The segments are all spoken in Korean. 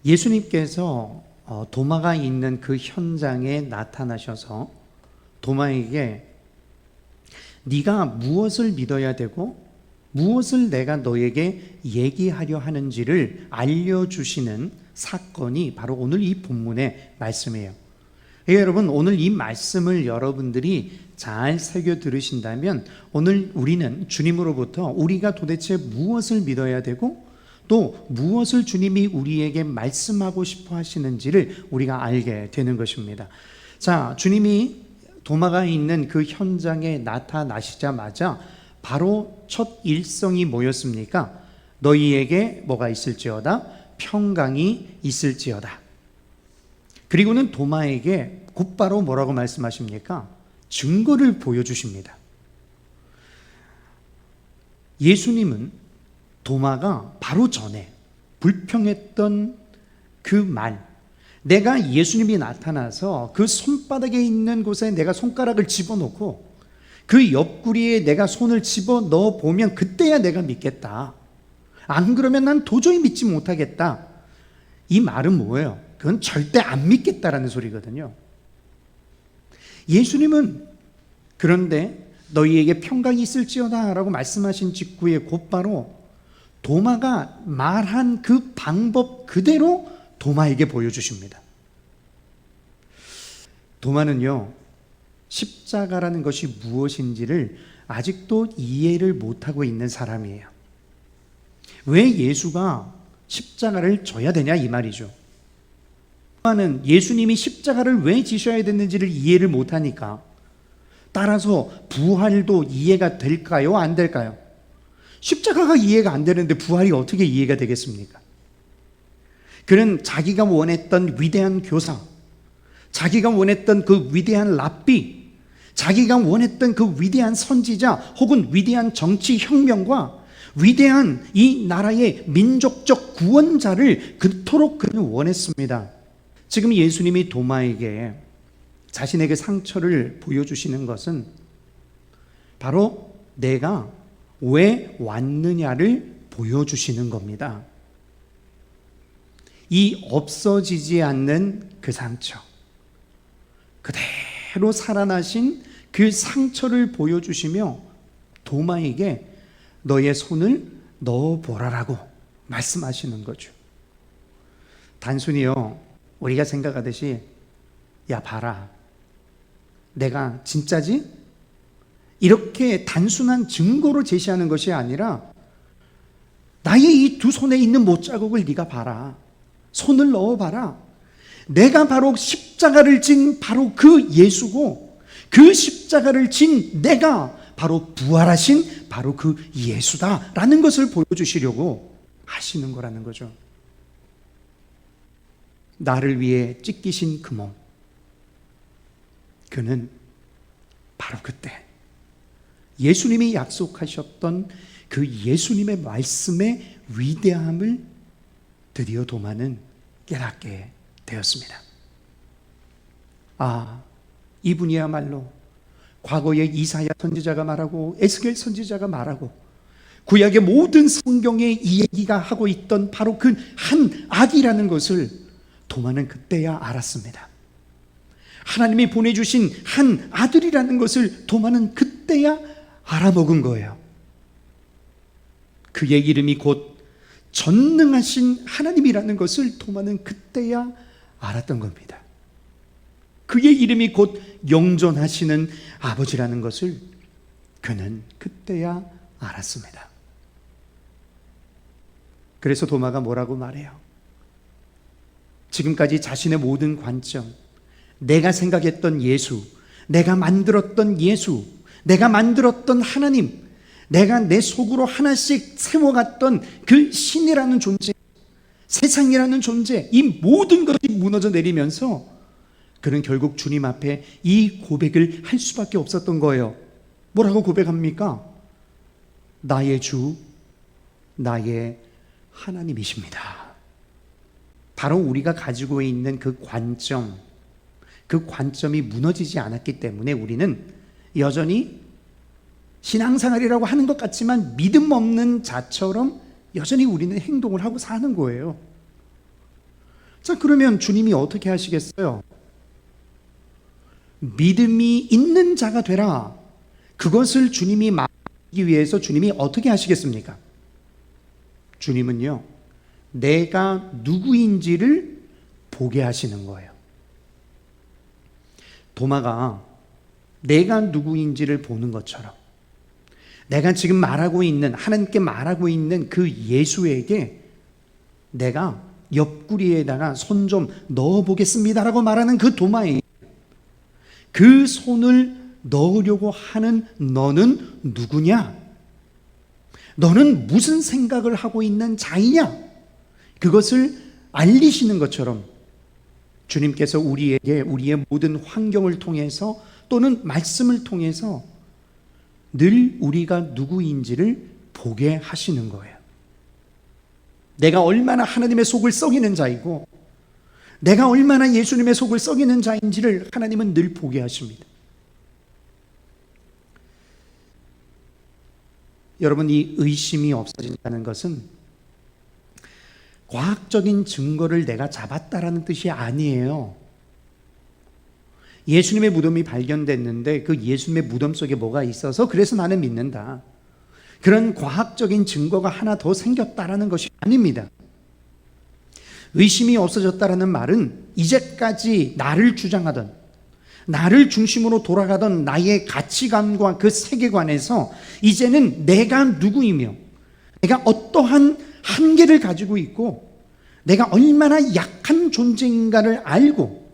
예수님께서 도마가 있는 그 현장에 나타나셔서 도마에게 네가 무엇을 믿어야 되고 무엇을 내가 너에게 얘기하려 하는지를 알려주시는 사건이 바로 오늘 이 본문의 말씀이에요. 여러분, 오늘 이 말씀을 여러분들이 잘 새겨 들으신다면 오늘 우리는 주님으로부터 우리가 도대체 무엇을 믿어야 되고 또 무엇을 주님이 우리에게 말씀하고 싶어 하시는지를 우리가 알게 되는 것입니다. 자, 주님이 도마가 있는 그 현장에 나타나시자마자 바로 첫 일성이 뭐였습니까? 너희에게 뭐가 있을지어다? 평강이 있을지어다. 그리고는 도마에게 곧바로 뭐라고 말씀하십니까? 증거를 보여주십니다. 예수님은 도마가 바로 전에 불평했던 그 말, 내가 예수님이 나타나서 그 손바닥에 있는 곳에 내가 손가락을 집어넣고 그 옆구리에 내가 손을 집어넣어 보면 그때야 내가 믿겠다. 안 그러면 난 도저히 믿지 못하겠다. 이 말은 뭐예요? 그건 절대 안 믿겠다라는 소리거든요. 예수님은 그런데 너희에게 평강이 있을지어다 라고 말씀하신 직후에 곧바로 도마가 말한 그 방법 그대로 도마에게 보여주십니다. 도마는요, 십자가라는 것이 무엇인지를 아직도 이해를 못하고 있는 사람이에요. 왜 예수가 십자가를 져야 되냐 이 말이죠. 도마는 예수님이 십자가를 왜 지셔야 됐는지를 이해를 못하니까 따라서 부활도 이해가 될까요? 안 될까요? 십자가가 이해가 안 되는데 부활이 어떻게 이해가 되겠습니까? 그는 자기가 원했던 위대한 교사, 자기가 원했던 그 위대한 랍비, 자기가 원했던 그 위대한 선지자 혹은 위대한 정치 혁명과 위대한 이 나라의 민족적 구원자를 그토록 그는 원했습니다. 지금 예수님이 도마에게 자신에게 상처를 보여주시는 것은 바로 내가 왜 왔느냐를 보여주시는 겁니다. 이 없어지지 않는 그 상처, 그대로 살아나신 그 상처를 보여주시며 도마에게 너의 손을 넣어보라라고 말씀하시는 거죠. 단순히요, 우리가 생각하듯이 야 봐라, 내가 진짜지? 이렇게 단순한 증거로 제시하는 것이 아니라 나의 이 두 손에 있는 못자국을 네가 봐라, 손을 넣어봐라, 내가 바로 십자가를 진 바로 그 예수고 그 십자가를 진 내가 바로 부활하신 바로 그 예수다라는 것을 보여주시려고 하시는 거라는 거죠. 나를 위해 찢기신 그 몸, 그는 바로 그때 예수님이 약속하셨던 그 예수님의 말씀의 위대함을 드디어 도마는 깨닫게 되었습니다. 아, 이분이야말로 과거에 이사야 선지자가 말하고 에스겔 선지자가 말하고 구약의 모든 성경에 이 얘기가 하고 있던 바로 그 한 아기라는 것을 도마는 그때야 알았습니다. 하나님이 보내주신 한 아들이라는 것을 도마는 그때야 알아먹은 거예요. 그의 이름이 곧 전능하신 하나님이라는 것을 도마는 그때야 알았던 겁니다. 그의 이름이 곧 영존하시는 아버지라는 것을 그는 그때야 알았습니다. 그래서 도마가 뭐라고 말해요? 지금까지 자신의 모든 관점, 내가 생각했던 예수, 내가 만들었던 예수, 내가 만들었던 하나님, 내가 내 속으로 하나씩 세워갔던 그 신이라는 존재, 세상이라는 존재, 이 모든 것이 무너져 내리면서 그는 결국 주님 앞에 이 고백을 할 수밖에 없었던 거예요. 뭐라고 고백합니까? 나의 주, 나의 하나님이십니다. 바로 우리가 가지고 있는 그 관점이 무너지지 않았기 때문에 우리는 여전히 신앙생활이라고 하는 것 같지만 믿음 없는 자처럼 여전히 우리는 행동을 하고 사는 거예요. 자, 그러면 주님이 어떻게 하시겠어요? 믿음이 있는 자가 되라. 그것을 주님이 말하기 위해서 주님이 어떻게 하시겠습니까? 주님은요, 내가 누구인지를 보게 하시는 거예요. 도마가 내가 누구인지를 보는 것처럼 내가 지금 말하고 있는, 하나님께 말하고 있는 그 예수에게 내가 옆구리에다가 손 좀 넣어보겠습니다라고 말하는 그 도마에 그 손을 넣으려고 하는 너는 누구냐? 너는 무슨 생각을 하고 있는 자이냐? 그것을 알리시는 것처럼 주님께서 우리에게 우리의 모든 환경을 통해서 또는 말씀을 통해서 늘 우리가 누구인지를 보게 하시는 거예요. 내가 얼마나 하나님의 속을 썩이는 자이고 내가 얼마나 예수님의 속을 썩이는 자인지를 하나님은 늘 보게 하십니다. 여러분, 이 의심이 없어진다는 것은 과학적인 증거를 내가 잡았다라는 뜻이 아니에요. 예수님의 무덤이 발견됐는데 그 예수님의 무덤 속에 뭐가 있어서 그래서 나는 믿는다. 그런 과학적인 증거가 하나 더 생겼다라는 것이 아닙니다. 의심이 없어졌다라는 말은 이제까지 나를 주장하던, 나를 중심으로 돌아가던 나의 가치관과 그 세계관에서 이제는 내가 누구이며 내가 어떠한 한계를 가지고 있고 내가 얼마나 약한 존재인가를 알고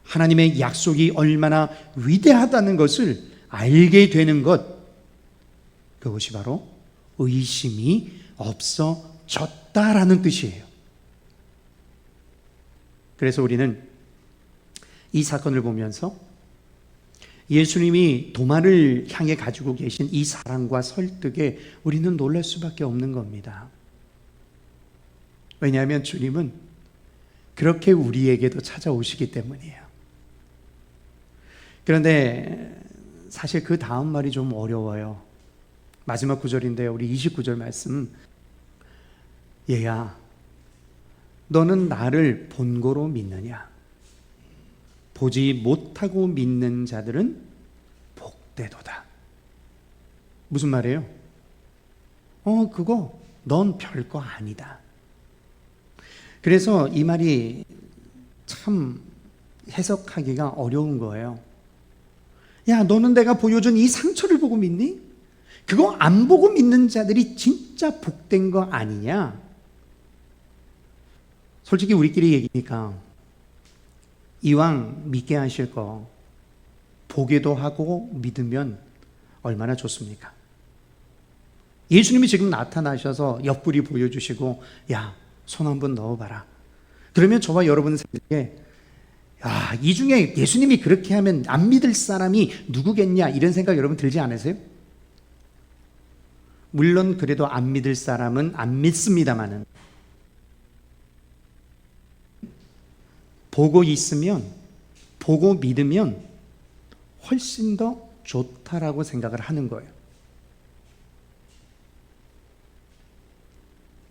하나님의 약속이 얼마나 위대하다는 것을 알게 되는 것, 그것이 바로 의심이 없어졌다라는 뜻이에요. 그래서 우리는 이 사건을 보면서 예수님이 도마를 향해 가지고 계신 이 사랑과 설득에 우리는 놀랄 수밖에 없는 겁니다. 왜냐하면 주님은 그렇게 우리에게도 찾아오시기 때문이에요. 그런데 사실 그 다음 말이 좀 어려워요. 마지막 구절인데요. 우리 29절 말씀. 얘야, 너는 나를 본고로 믿느냐? 보지 못하고 믿는 자들은 복되도다. 무슨 말이에요? 그거 넌 별거 아니다. 그래서 이 말이 참 해석하기가 어려운 거예요. 야, 너는 내가 보여준 이 상처를 보고 믿니? 그거 안 보고 믿는 자들이 진짜 복된 거 아니냐? 솔직히 우리끼리 얘기니까 이왕 믿게 하실 거 보기도 하고 믿으면 얼마나 좋습니까? 예수님이 지금 나타나셔서 옆구리 보여주시고 야, 손 한번 넣어봐라. 그러면 저와 여러분 생각에 야, 이 중에 예수님이 그렇게 하면 안 믿을 사람이 누구겠냐 이런 생각 여러분 들지 않으세요? 물론 그래도 안 믿을 사람은 안 믿습니다마는 보고 있으면, 보고 믿으면 훨씬 더 좋다라고 생각을 하는 거예요.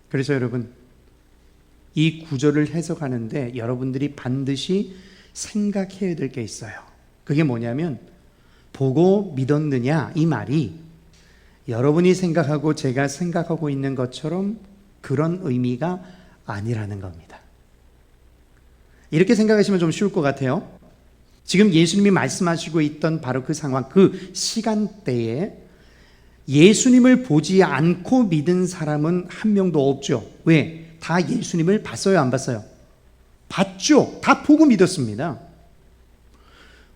그래서 여러분, 이 구절을 해석하는데 여러분들이 반드시 생각해야 될 게 있어요. 그게 뭐냐면 보고 믿었느냐 이 말이 여러분이 생각하고 제가 생각하고 있는 것처럼 그런 의미가 아니라는 겁니다. 이렇게 생각하시면 좀 쉬울 것 같아요. 지금 예수님이 말씀하시고 있던 바로 그 상황, 그 시간대에 예수님을 보지 않고 믿은 사람은 한 명도 없죠. 왜? 다 예수님을 봤어요, 안 봤어요? 봤죠. 다 보고 믿었습니다.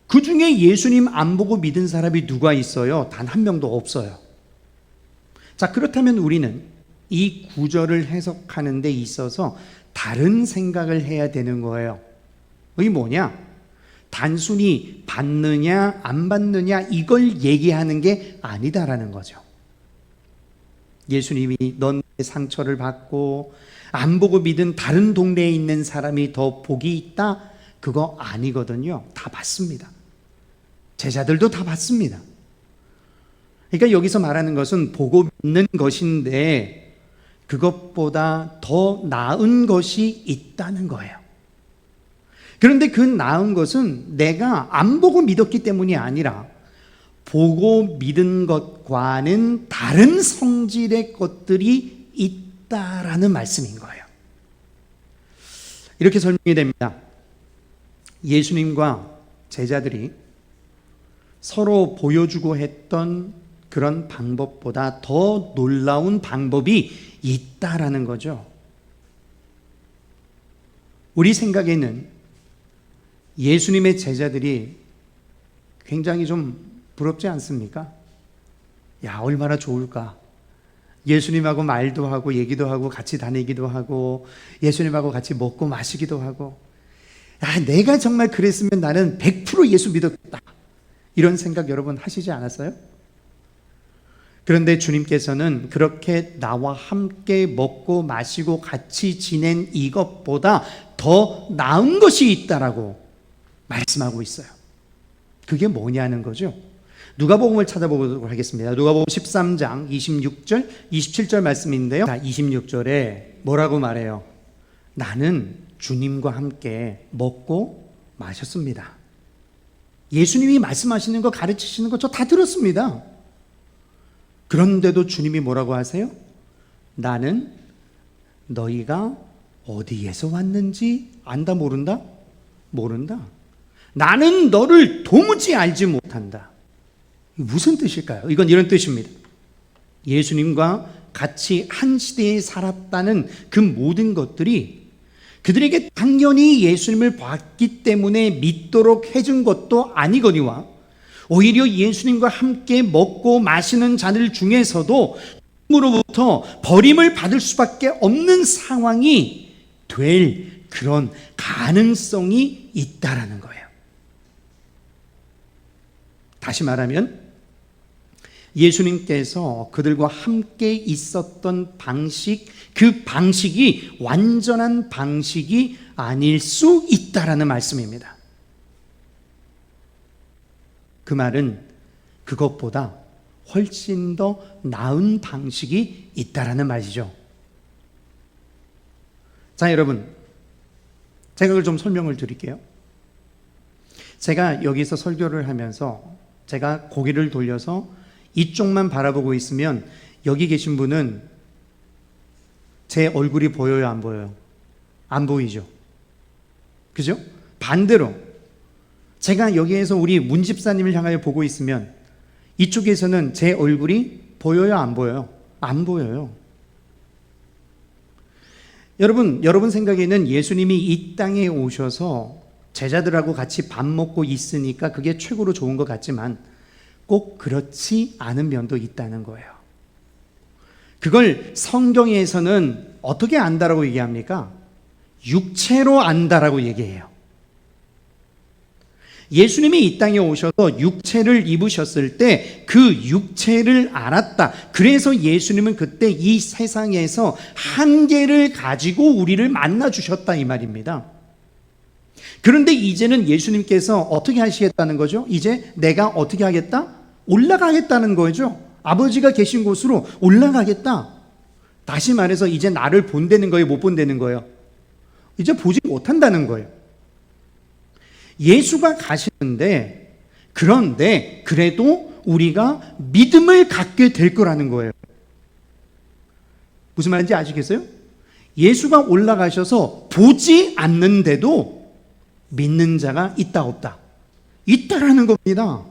그 중에 예수님 안 보고 믿은 사람이 누가 있어요? 단 한 명도 없어요. 자, 그렇다면 우리는 이 구절을 해석하는 데 있어서 다른 생각을 해야 되는 거예요. 이게 뭐냐? 단순히 받느냐 안 받느냐 이걸 얘기하는 게 아니다라는 거죠. 예수님이 넌 내 상처를 받고 안 보고 믿은 다른 동네에 있는 사람이 더 복이 있다? 그거 아니거든요. 다 받습니다. 제자들도 다 받습니다. 그러니까 여기서 말하는 것은 보고 믿는 것인데 그것보다 더 나은 것이 있다는 거예요. 그런데 그 나은 것은 내가 안 보고 믿었기 때문이 아니라 보고 믿은 것과는 다른 성질의 것들이 있다라는 말씀인 거예요. 이렇게 설명이 됩니다. 예수님과 제자들이 서로 보여주고 했던 그런 방법보다 더 놀라운 방법이 있다라는 거죠. 우리 생각에는 예수님의 제자들이 굉장히 좀 부럽지 않습니까? 야, 얼마나 좋을까? 예수님하고 말도 하고 얘기도 하고 같이 다니기도 하고 예수님하고 같이 먹고 마시기도 하고, 야, 내가 정말 그랬으면 나는 100% 예수 믿었겠다. 이런 생각 여러분 하시지 않았어요? 그런데 주님께서는 그렇게 나와 함께 먹고 마시고 같이 지낸 이것보다 더 나은 것이 있다라고 말씀하고 있어요. 그게 뭐냐는 거죠. 누가복음을 찾아보도록 하겠습니다. 누가복음 13장 26절, 27절 말씀인데요. 26절에 뭐라고 말해요? 나는 주님과 함께 먹고 마셨습니다. 예수님이 말씀하시는 거, 가르치시는 거 저 다 들었습니다. 그런데도 주님이 뭐라고 하세요? 나는 너희가 어디에서 왔는지 안다, 모른다? 모른다. 나는 너를 도무지 알지 못한다. 무슨 뜻일까요? 이건 이런 뜻입니다. 예수님과 같이 한 시대에 살았다는 그 모든 것들이 그들에게 당연히 예수님을 봤기 때문에 믿도록 해준 것도 아니거니와, 오히려 예수님과 함께 먹고 마시는 자들 중에서도 주님으로부터 버림을 받을 수밖에 없는 상황이 될 그런 가능성이 있다라는 거예요. 다시 말하면 예수님께서 그들과 함께 있었던 방식, 그 방식이 완전한 방식이 아닐 수 있다라는 말씀입니다. 그 말은 그것보다 훨씬 더 나은 방식이 있다라는 말이죠. 자, 여러분, 제가 그걸 좀 설명을 드릴게요. 제가 여기서 설교를 하면서 제가 고개를 돌려서 이쪽만 바라보고 있으면 여기 계신 분은 제 얼굴이 보여요, 안 보여요? 안 보이죠? 그죠? 반대로 제가 여기에서 우리 문 집사님을 향하여 보고 있으면 이쪽에서는 제 얼굴이 보여요, 안 보여요? 안 보여요. 여러분 생각에는 예수님이 이 땅에 오셔서 제자들하고 같이 밥 먹고 있으니까 그게 최고로 좋은 것 같지만 꼭 그렇지 않은 면도 있다는 거예요. 그걸 성경에서는 어떻게 안다라고 얘기합니까? 육체로 안다라고 얘기해요. 예수님이 이 땅에 오셔서 육체를 입으셨을 때 그 육체를 알았다. 그래서 예수님은 그때 이 세상에서 한계를 가지고 우리를 만나 주셨다, 이 말입니다. 그런데 이제는 예수님께서 어떻게 하시겠다는 거죠? 이제 내가 어떻게 하겠다? 올라가겠다는 거죠. 아버지가 계신 곳으로 올라가겠다. 다시 말해서 이제 나를 본다는 거예요, 못 본다는 거예요? 이제 보지 못한다는 거예요. 예수가 가시는데, 그런데 그래도 우리가 믿음을 갖게 될 거라는 거예요. 무슨 말인지 아시겠어요? 예수가 올라가셔서 보지 않는데도 믿는 자가 있다, 없다? 있다라는 겁니다.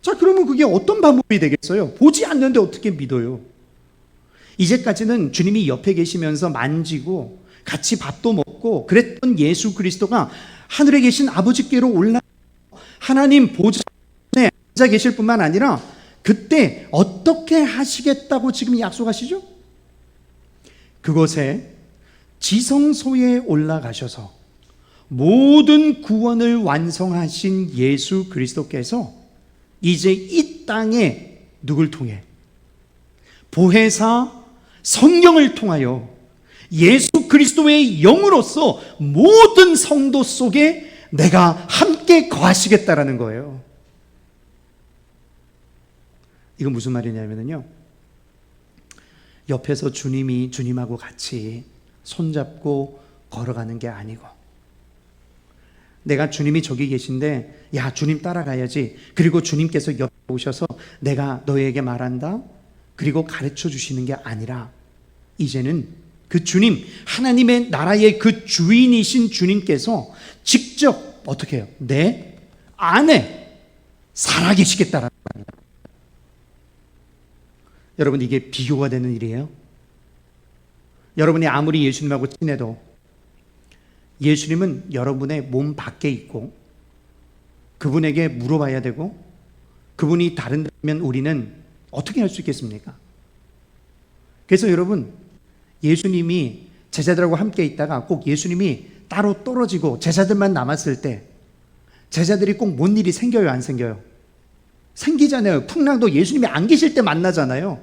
자, 그러면 그게 어떤 방법이 되겠어요? 보지 않는데 어떻게 믿어요? 이제까지는 주님이 옆에 계시면서 만지고 같이 밥도 먹고 그랬던 예수 그리스도가 하늘에 계신 아버지께로 올라 하나님 보좌에 앉아 계실 뿐만 아니라 그때 어떻게 하시겠다고 지금 약속하시죠? 그곳에 지성소에 올라가셔서 모든 구원을 완성하신 예수 그리스도께서 이제 이 땅에 누굴 통해? 보혜사 성령을 통하여 예수 그리스도의 영으로서 모든 성도 속에 내가 함께 거하시겠다라는 거예요. 이건 무슨 말이냐면요, 옆에서 주님이 주님하고 같이 손잡고 걸어가는 게 아니고 내가 주님이 저기 계신데 야 주님 따라가야지. 그리고 주님께서 옆에 오셔서 내가 너에게 말한다. 그리고 가르쳐 주시는 게 아니라 이제는 그 주님, 하나님의 나라의 그 주인이신 주님께서 직접 어떻게 해요? 내 안에 살아계시겠다라는 겁니다. 여러분, 이게 비교가 되는 일이에요. 여러분이 아무리 예수님하고 친해도 예수님은 여러분의 몸 밖에 있고 그분에게 물어봐야 되고 그분이 다른다면 우리는 어떻게 할 수 있겠습니까? 그래서 여러분, 예수님이 제자들하고 함께 있다가 꼭 예수님이 따로 떨어지고 제자들만 남았을 때 제자들이 꼭 뭔 일이 생겨요, 안 생겨요? 생기잖아요. 풍랑도 예수님이 안 계실 때 만나잖아요.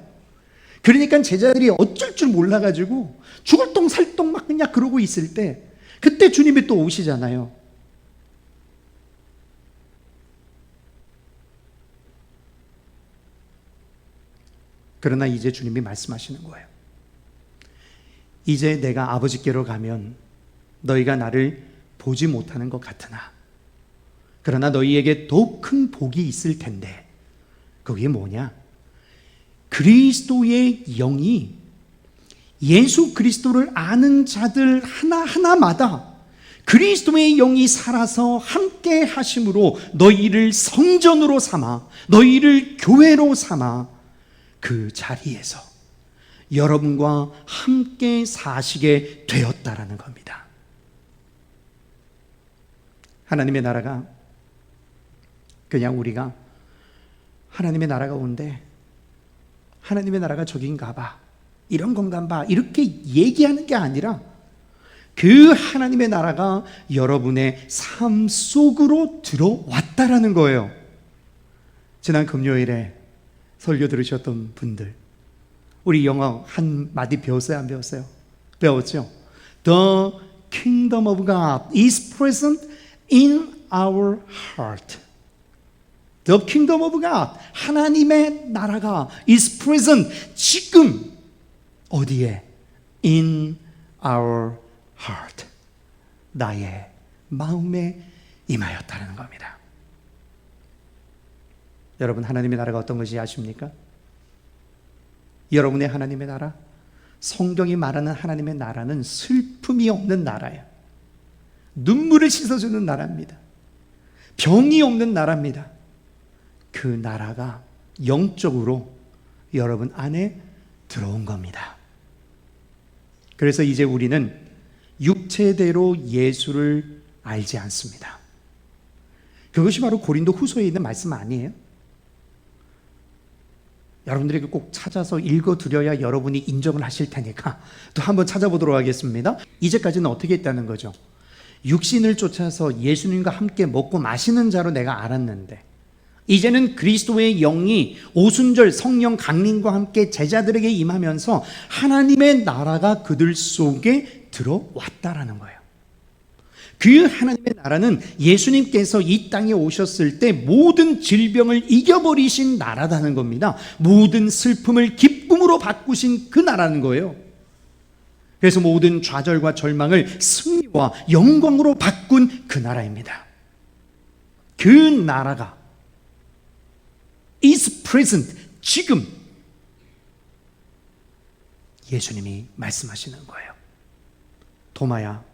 그러니까 제자들이 어쩔 줄 몰라가지고 죽을 똥 살 똥 막 그냥 그러고 있을 때 그때 주님이 또 오시잖아요. 그러나 이제 주님이 말씀하시는 거예요. 이제 내가 아버지께로 가면 너희가 나를 보지 못하는 것 같으나 그러나 너희에게 더 큰 복이 있을 텐데 그게 뭐냐? 그리스도의 영이 예수 그리스도를 아는 자들 하나하나마다 그리스도의 영이 살아서 함께 하심으로 너희를 성전으로 삼아 너희를 교회로 삼아 그 자리에서 여러분과 함께 사시게 되었다라는 겁니다. 하나님의 나라가 그냥 우리가 하나님의 나라가 온대, 하나님의 나라가 저긴가 봐, 이런 건가 봐 이렇게 얘기하는 게 아니라 그 하나님의 나라가 여러분의 삶 속으로 들어왔다라는 거예요. 지난 금요일에 설교 들으셨던 분들, 우리 영어 한 마디 배웠어요? 안 배웠어요? 배웠죠? The kingdom of God is present in our heart. The kingdom of God, 하나님의 나라가 is present, 지금 어디에? In our heart, 나의 마음에 임하였다는 겁니다. 여러분, 하나님의 나라가 어떤 것인지 아십니까? 여러분의 하나님의 나라, 성경이 말하는 하나님의 나라는 슬픔이 없는 나라예요. 눈물을 씻어주는 나라입니다. 병이 없는 나라입니다. 그 나라가 영적으로 여러분 안에 들어온 겁니다. 그래서 이제 우리는 육체대로 예수를 알지 않습니다. 그것이 바로 고린도 후서에 있는 말씀 아니에요? 여러분들에게 꼭 찾아서 읽어드려야 여러분이 인정을 하실 테니까 또 한번 찾아보도록 하겠습니다. 이제까지는 어떻게 했다는 거죠? 육신을 쫓아서 예수님과 함께 먹고 마시는 자로 내가 알았는데 이제는 그리스도의 영이 오순절 성령 강림과 함께 제자들에게 임하면서 하나님의 나라가 그들 속에 들어왔다라는 거예요. 그 하나님의 나라는 예수님께서 이 땅에 오셨을 때 모든 질병을 이겨버리신 나라라는 겁니다. 모든 슬픔을 기쁨으로 바꾸신 그 나라는 거예요. 그래서 모든 좌절과 절망을 승리와 영광으로 바꾼 그 나라입니다. 그 나라가 is present, 지금 예수님이 말씀하시는 거예요. 도마야,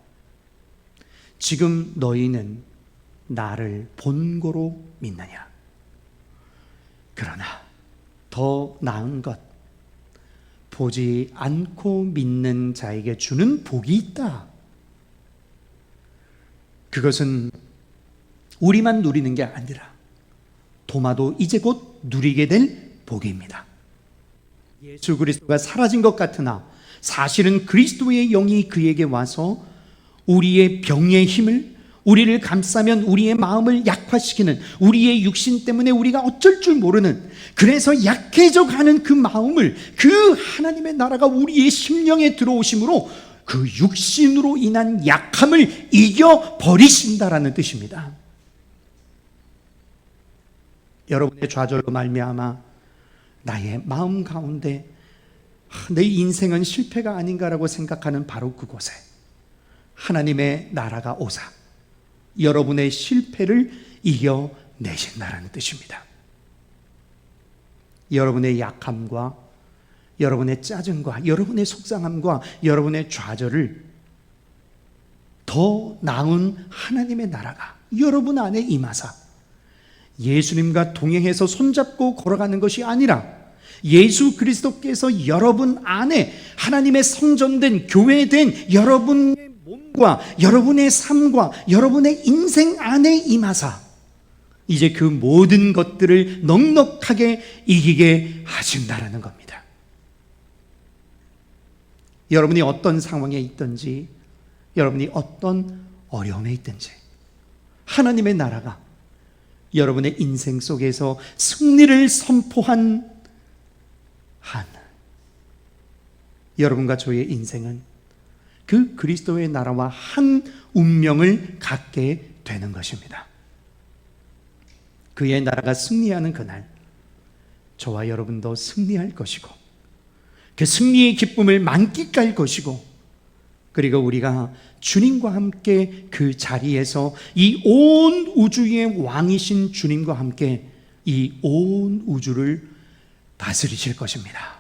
지금 너희는 나를 본고로 믿느냐? 그러나 더 나은 것, 보지 않고 믿는 자에게 주는 복이 있다. 그것은 우리만 누리는 게 아니라 도마도 이제 곧 누리게 될 복입니다. 예수 그리스도가 사라진 것 같으나 사실은 그리스도의 영이 그에게 와서 우리의 병의 힘을, 우리를 감싸면 우리의 마음을 약화시키는, 우리의 육신 때문에 우리가 어쩔 줄 모르는, 그래서 약해져 가는 그 마음을, 그 하나님의 나라가 우리의 심령에 들어오심으로 그 육신으로 인한 약함을 이겨버리신다라는 뜻입니다. 여러분의 좌절로 말미암아 나의 마음 가운데 내 인생은 실패가 아닌가라고 생각하는 바로 그곳에 하나님의 나라가 오사 여러분의 실패를 이겨내신다는 뜻입니다. 여러분의 약함과 여러분의 짜증과 여러분의 속상함과 여러분의 좌절을 더 나은 하나님의 나라가 여러분 안에 임하사 예수님과 동행해서 손잡고 걸어가는 것이 아니라 예수 그리스도께서 여러분 안에 하나님의 성전된 교회된 여러분의 몸과 여러분의 삶과 여러분의 인생 안에 임하사 이제 그 모든 것들을 넉넉하게 이기게 하신다라는 겁니다. 여러분이 어떤 상황에 있든지 여러분이 어떤 어려움에 있든지 하나님의 나라가 여러분의 인생 속에서 승리를 선포한 한 여러분과 저의 인생은 그 그리스도의 나라와 한 운명을 갖게 되는 것입니다. 그의 나라가 승리하는 그날 저와 여러분도 승리할 것이고 그 승리의 기쁨을 만끽할 것이고 그리고 우리가 주님과 함께 그 자리에서 이 온 우주의 왕이신 주님과 함께 이 온 우주를 다스리실 것입니다.